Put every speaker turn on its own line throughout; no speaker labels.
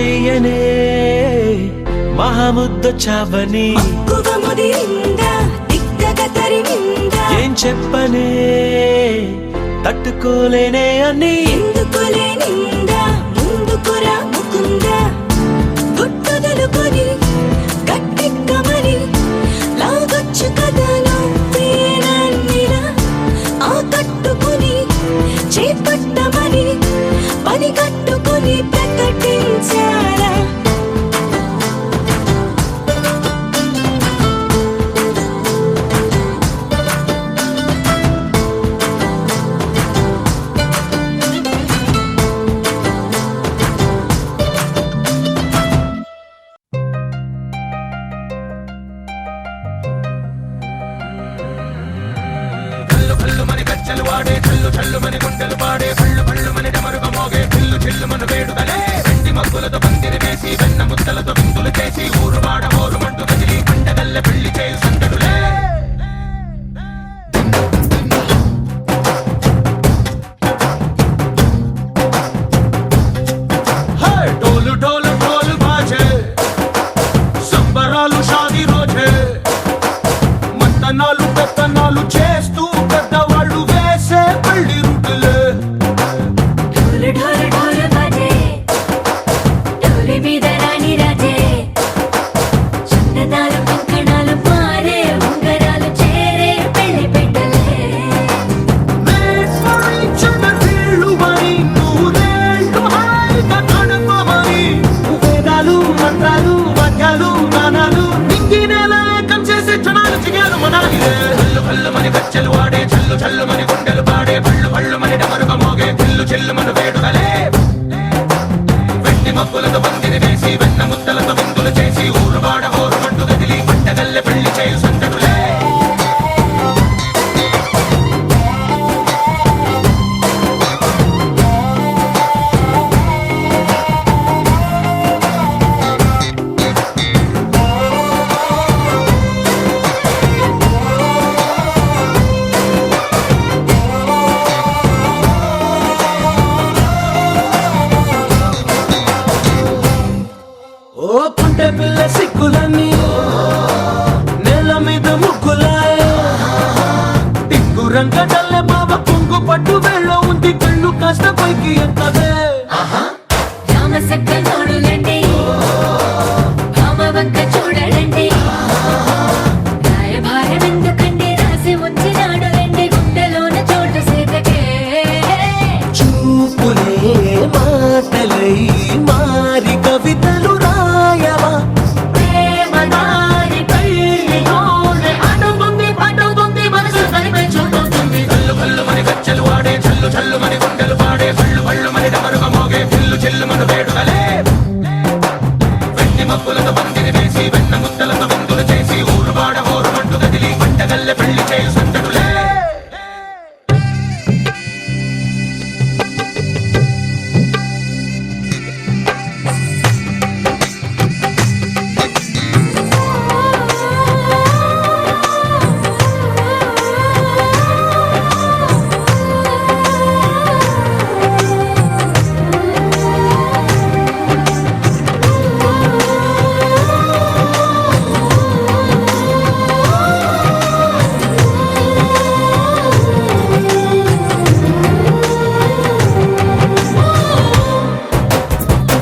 చెయ్యనే మహాముద్దొచ్చావని ఏం చెప్పనే తట్టుకోలేనే అని
చేపట్టమని పని కట్టుకుని ప్రకటించారా
కచ్చలు వాడే చల్లు చల్లు మని గుండెలు పాడే పళ్ళు పళ్ళు మని డమరుగ మోగే చిల్లు చిల్లు మన వేడుదలే వెండి మగ్గులతో పందిరి వేసి వెన్న ముద్దలతో విందులు చేసి ఊరు వాడ ఊరు మంటు కదిలి పండగల్లె పెళ్లి చేయు సందడులే డోలు డోలు డోలు బాజే సంబరాలు షాదీ రోజే మత్తనాలు పెత్తనాలు చేస్తూ పెద్దవాళ్ళు వేసే పెళ్లి రుటులే
ఢోలు ఢోలు ఢోలు బాజే ఢోలు మీద రాణి రాజే చందనాలు కంకణాలు మారే ఉంగరాలు చేరే పెళ్లి పెట్టలే
నూరేళ్ళు హాయిగా గడపమని వేదాలు మంత్రాలు వాక్యాలు గానాలు నింగినేల ఏకం చేసే క్షణాలు చిగాలు మనాలిలే కల్లు కల్లు మని కచ్చలు వాడే చల్లు చల్లు మని గుండెలు పాడే పళ్ళు పళ్ళు మని డమరుగ మోగే చిల్లు చిల్లు మన వేడుదలే వెండి మబ్బులతో పందిరి వేసి వెన్న ముద్దలతో విందులు చేసి ఊరు వాడ ఊరు మంటు గదిలి పంటగల్లె పెళ్లి చేయు సందడులే ఓ పుంటె పిల్ల సిక్కులన్నీ నేల మీద ముగ్గులాయ టింగు రంగడల్లె బాబా కుంగు పట్టు వెళ్ళ ఉంది కళ్ళు కాస్త పైకి ఎత్తదే
రామ సక్క నోడులండి భామ వంక చూడడండి రాయభారం ఎందుకండి రాసి ఉంచినాడు రండి గుండెలోన చోటు సీతకే
చూపులే మాటలై మారి కవితలు రాయవా
ప్రేమ దారి పెళ్లి నోడు అడుగుంది పడుగుంది మనసు కలిపే చూడుతుంది
కల్లు కల్లు మని కచ్చలు వాడే చల్లు చల్లు మని గుండెలు పాడే పళ్ళు పళ్ళు మని డమరుగ మోగే చిల్లు చిల్లు మన వేడుదలే వెండి మబ్బులతో పందిరి వేసి వెన్న ముద్దలతో విందులు చేసి ఊరు వాడ ఊరు మంటు గదిలి పంటగల్లె పెళ్లి చేయు సందడులే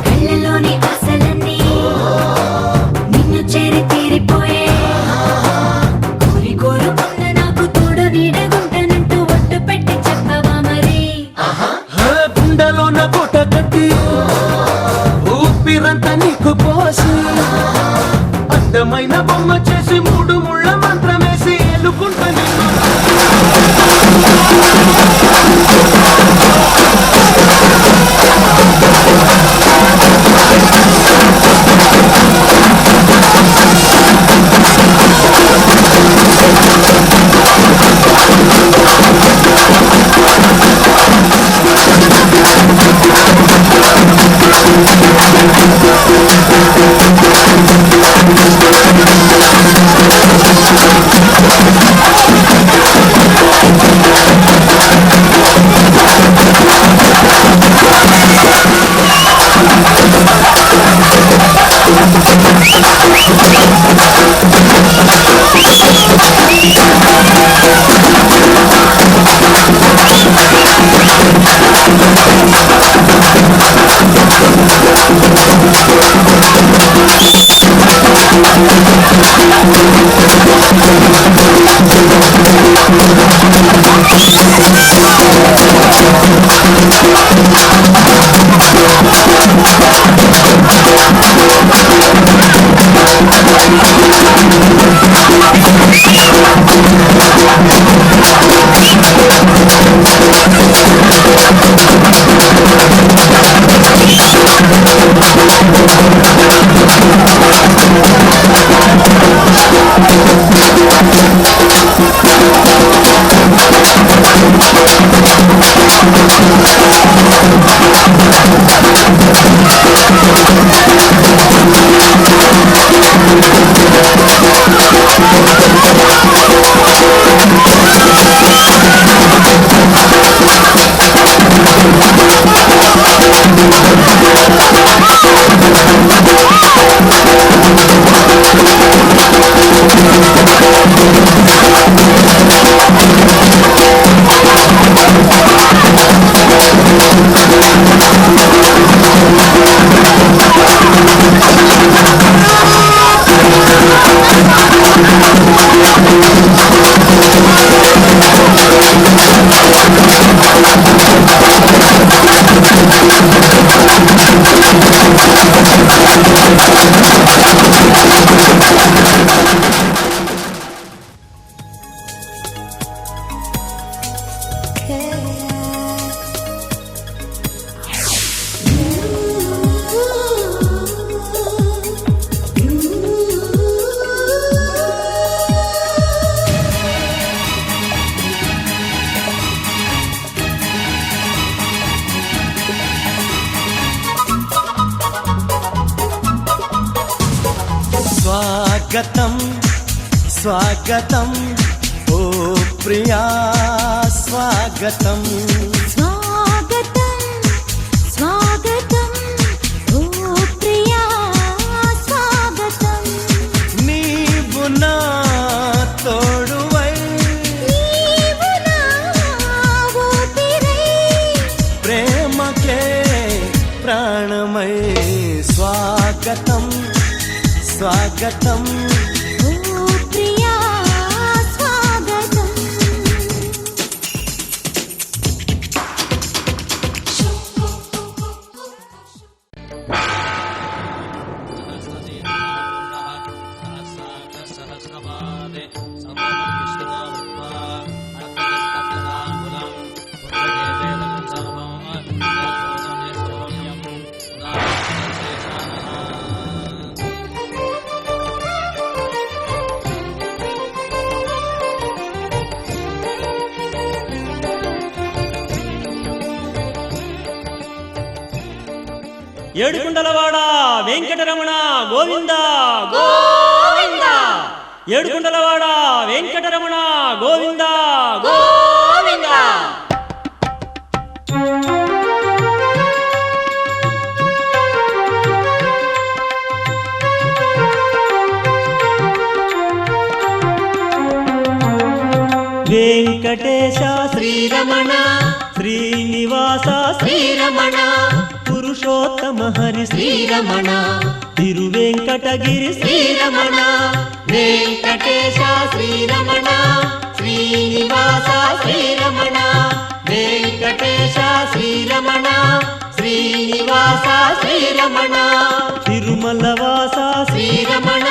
కళ్ళలోని ఆశలన్నీ నిన్ను చేరి తీరిపోయే కోరి కోరుకున్న నాకు తోడు నీడగుంటానంటూ ఒట్టు పెట్టి చెప్పవా మరి
గుండెలోన కోట కట్టి ఊపిరంతా నీకు పోసి అందమైన బొమ్మ చేసి మూడు ముళ్ళ మంత్రమేసి ఏలుకుంటా నిన్ను
We'll be right back.
స్వాగతం స్వాగతం ఓ ప్రియా స్వాగతం
స్వాగతం స్వాగతం ఓ ప్రియా స్వాగతం
నీవు నా తోడువై
నీవు నా ఊపిరై
ప్రేమకే ప్రాణమై స్వాగతం స్వాగతం
ఓ ప్రియా స్వాగతం
ఏడుకుండలవాడ వెంకటరమణ గోవింద గోవింద ఏడుకుండలవాడ వెంకటరమణ గోవింద గోవింద వెంకటేశ శ్రీరమణ శ్రీనివాస శ్రీరమణ పురుషోత్తమ హరి శ్రీరమణ తిరువెంకటగిరి శ్రీరమణ వెంకటేశ శ్రీరమణ శ్రీనివాస శ్రీరమణ వెంకటేశ శ్రీరమణ శ్రీనివాస శ్రీరమణ తిరుమల వాస శ్రీరమణ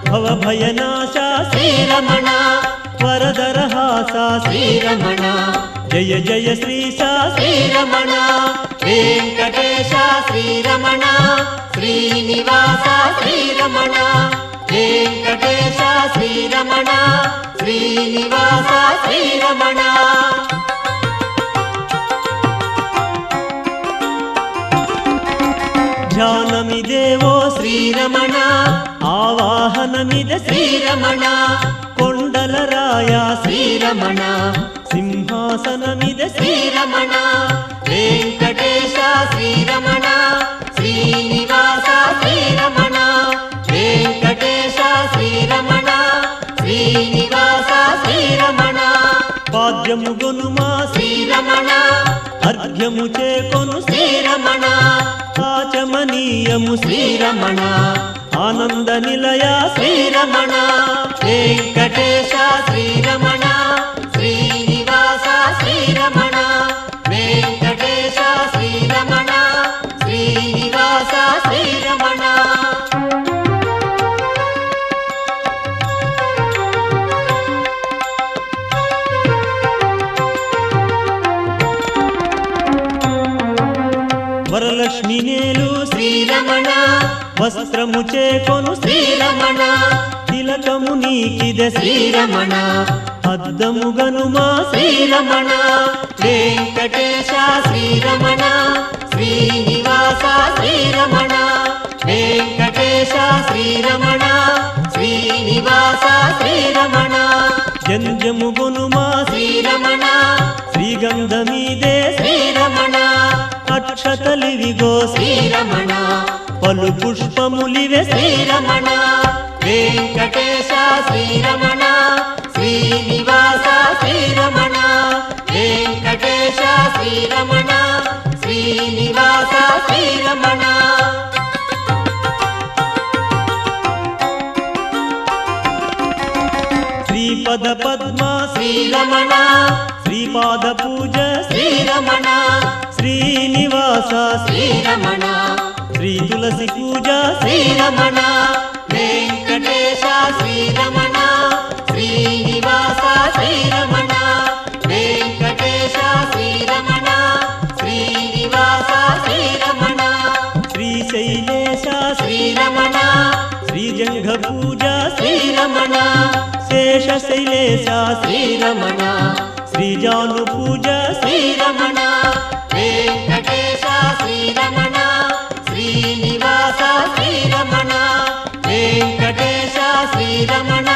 భవభయనాశ శ్రీరమణ వరదరహాస శ్రీరమణ జయ జయ శ్రీశ శ్రీరమణ వెంకటేశ శ్రీరమణ శ్రీనివాస శ్రీరమణ వెంకటేశ శ్రీరమణ శ్రీనివాస శ్రీరమణ ధ్యానమిదేవో శ్రీరమణ ఆవాహనమిద శ్రీరమణ కొండలరాయ శ్రీరమణ సింహాసనమిద శ్రీరమణ వెంకటేశ శ్రీరమణ శ్రీనివాస శ్రీరమణ వెంకటేశ శ్రీరమణ శ్రీనివాస శ్రీరమణ పాద్యము గొనుమా శ్రీరమణ అర్ఘ్యము చేకొను శ్రీరమణ ఆచమనీయము శ్రీరమణ ఆనంద నిలయ శ్రీరమణ వెంకటేశ శ్రీరమణ శ్రీనివాస శ్రీరమణ వెంకటేశ శ్రీరమణ శ్రీనివాస శ్రీరమణ వరలక్ష్మి నేలు శ్రీరమణ వస్త్రము చేకొను శ్రీరమణ తిలకము నీకిద శ్రీరమణ అద్దము గనుమా శ్రీరమణ వెంకటేశ శ్రీరమణ శ్రీనివాస శ్రీరమణ వెంకటేశ శ్రీరమణ శ్రీనివాస శ్రీరమణ జంజము గనుమా శ్రీరమణ శ్రీగంధమీదే శ్రీరమణ అక్షతలివిగో శ్రీరమణ పలు పుష్పములివే శ్రీరమణ వెంకటేశ శ్రీరమణ శ్రీనివాస శ్రీరమణ వెంకటేశ శ్రీరమణ శ్రీనివాస శ్రీరమణ శ్రీపద పద్మ శ్రీరమణ శ్రీపాద పూజ శ్రీరమణ శ్రీనివాస శ్రీరమణ శ్రీ తులసి పూజ శ్రీరమణ వెంకటేశ శ్రీరమణ శ్రీనివాస శ్రీరమణ వెంకటేశ శ్రీరమణ శ్రీనివాస శ్రీరమణ శ్రీశైలేశ శ్రీరమణ శ్రీజంఘ పూజ శ్రీరమణ శేషశైలేశ శ్రీరమణ శ్రీజాను పూజ శ్రీరమణ వెంకటేశ శ్రీరమణ శ్రీనివాస శ్రీరమణ వెంకటేశ శ్రీరమణ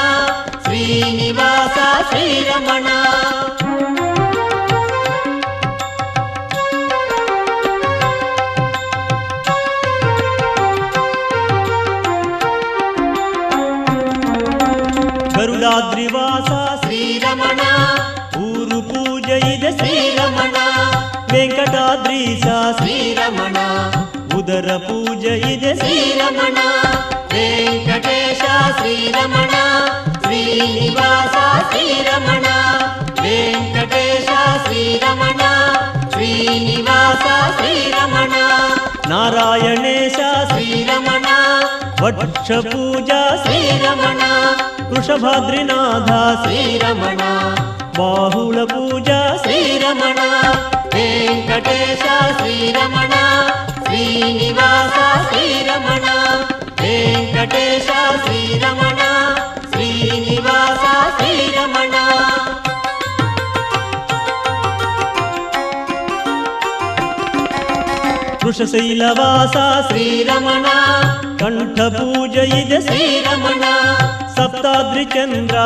శ్రీనివాస శ్రీరమణ గరుడాద్రివాస శ్రీరమణ ఊరు పూజ ఇద శ్రీరమణ వెంకటాద్రీశ శ్రీరమణ ఉదర పూజ ఇద శ్రీరమణ వెంకటేశ శ్రీరమణ శ్రీనివాస శ్రీరమణ వెంకటేశ శ్రీరమణ శ్రీనివాస శ్రీరమణ నారాయణేశ శ్రీరమణ వక్ష పూజ శ్రీరమణ వృషభాద్రినాథ శ్రీరమణ బాహుళ పూజ శ్రీరమణ వెంకటేశ శ్రీరమణ శ్రీనివాస శ్రీరమణ వెంకటేశ శ్రీరమణ శ్రీనివాస శ్రీరమణ వృషశైలవాస శ్రీరమణ కంఠ పూజ ఇద శ్రీరమణ సప్తాద్రి చంద్ర